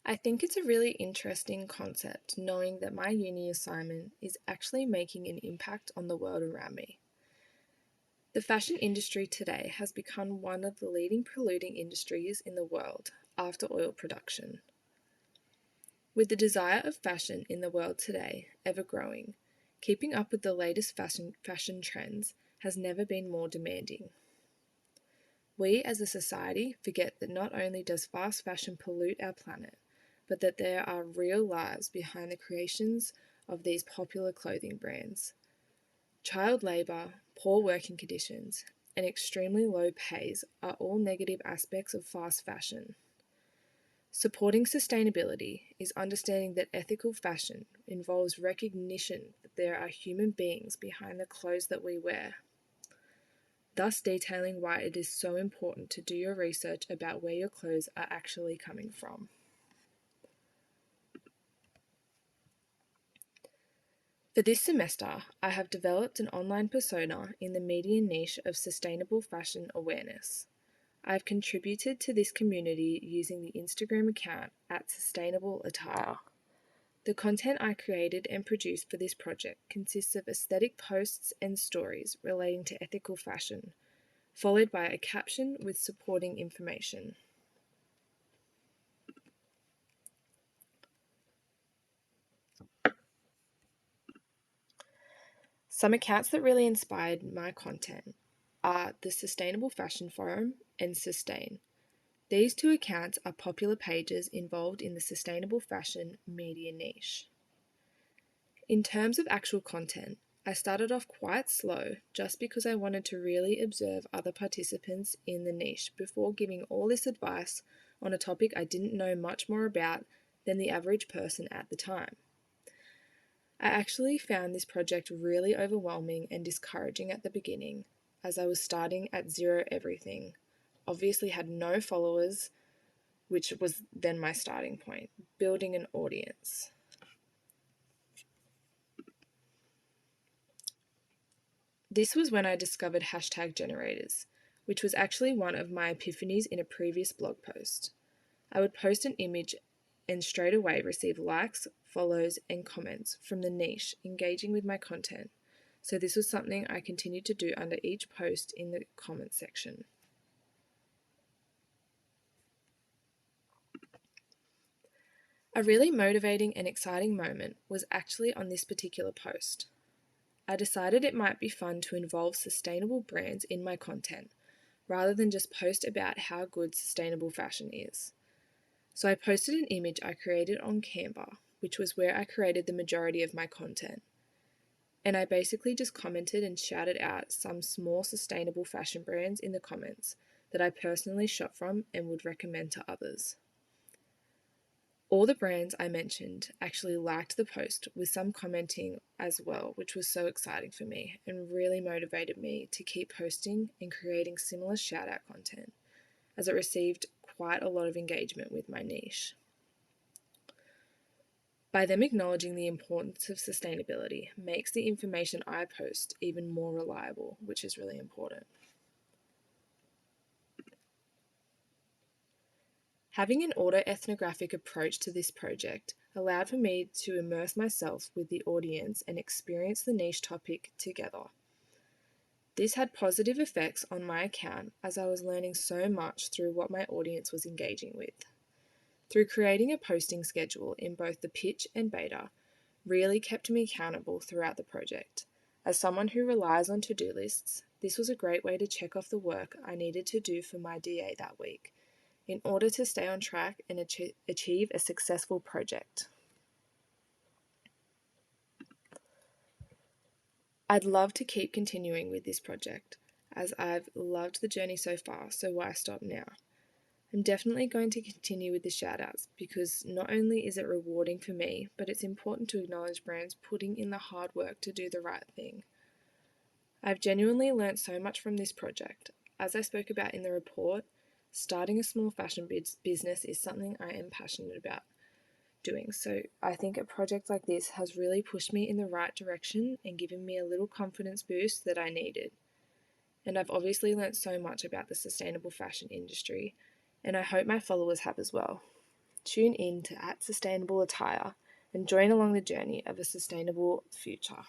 I think it's a really interesting concept knowing that my uni assignment is actually making an impact on the world around me. The fashion industry today has become one of the leading polluting industries in the world after oil production. With the desire of fashion in the world today ever growing, keeping up with the latest fashion trends has never been more demanding. We as a society forget that not only does fast fashion pollute our planet, but that there are real lives behind the creations of these popular clothing brands. Child labour, poor working conditions, and extremely low pays are all negative aspects of fast fashion. Supporting sustainability is understanding that ethical fashion involves recognition that there are human beings behind the clothes that we wear, thus detailing why it is so important to do your research about where your clothes are actually coming from. For this semester, I have developed an online persona in the media niche of sustainable fashion awareness. I have contributed to this community using the Instagram account at Sustainable Attire. The content I created and produced for this project consists of aesthetic posts and stories relating to ethical fashion, followed by a caption with supporting information. Some accounts that really inspired my content are the Sustainable Fashion Forum and Sustain. These two accounts are popular pages involved in the sustainable fashion media niche. In terms of actual content, I started off quite slow just because I wanted to really observe other participants in the niche before giving all this advice on a topic I didn't know much more about than the average person at the time. I actually found this project really overwhelming and discouraging at the beginning, as I was starting at zero everything, obviously had no followers, which was then my starting point, building an audience. This was when I discovered hashtag generators, which was actually one of my epiphanies in a previous blog post. I would post an image and straight away receive likes, follows, and comments from the niche engaging with my content. So this was something I continued to do under each post in the comment section. A really motivating and exciting moment was actually on this particular post. I decided it might be fun to involve sustainable brands in my content, rather than just post about how good sustainable fashion is. So I posted an image I created on Canva, which was where I created the majority of my content. And I basically just commented and shouted out some small sustainable fashion brands in the comments that I personally shop from and would recommend to others. All the brands I mentioned actually liked the post, with some commenting as well, which was so exciting for me and really motivated me to keep posting and creating similar shout out content, as it received quite a lot of engagement with my niche. By them acknowledging the importance of sustainability makes the information I post even more reliable, which is really important. Having an autoethnographic approach to this project allowed for me to immerse myself with the audience and experience the niche topic together. This had positive effects on my account as I was learning so much through what my audience was engaging with. Through creating a posting schedule in both the pitch and beta really kept me accountable throughout the project. As someone who relies on to-do lists, this was a great way to check off the work I needed to do for my DA that week in order to stay on track and achieve a successful project. I'd love to keep continuing with this project, as I've loved the journey so far, so why stop now? I'm definitely going to continue with the shoutouts because not only is it rewarding for me, but it's important to acknowledge brands putting in the hard work to do the right thing. I've genuinely learnt so much from this project. As I spoke about in the report, starting a small fashion business is something I am passionate about doing. So I think a project like this has really pushed me in the right direction and given me a little confidence boost that I needed. And I've obviously learnt so much about the sustainable fashion industry, and I hope my followers have as well. Tune in to @sustainable attire and join along the journey of a sustainable future.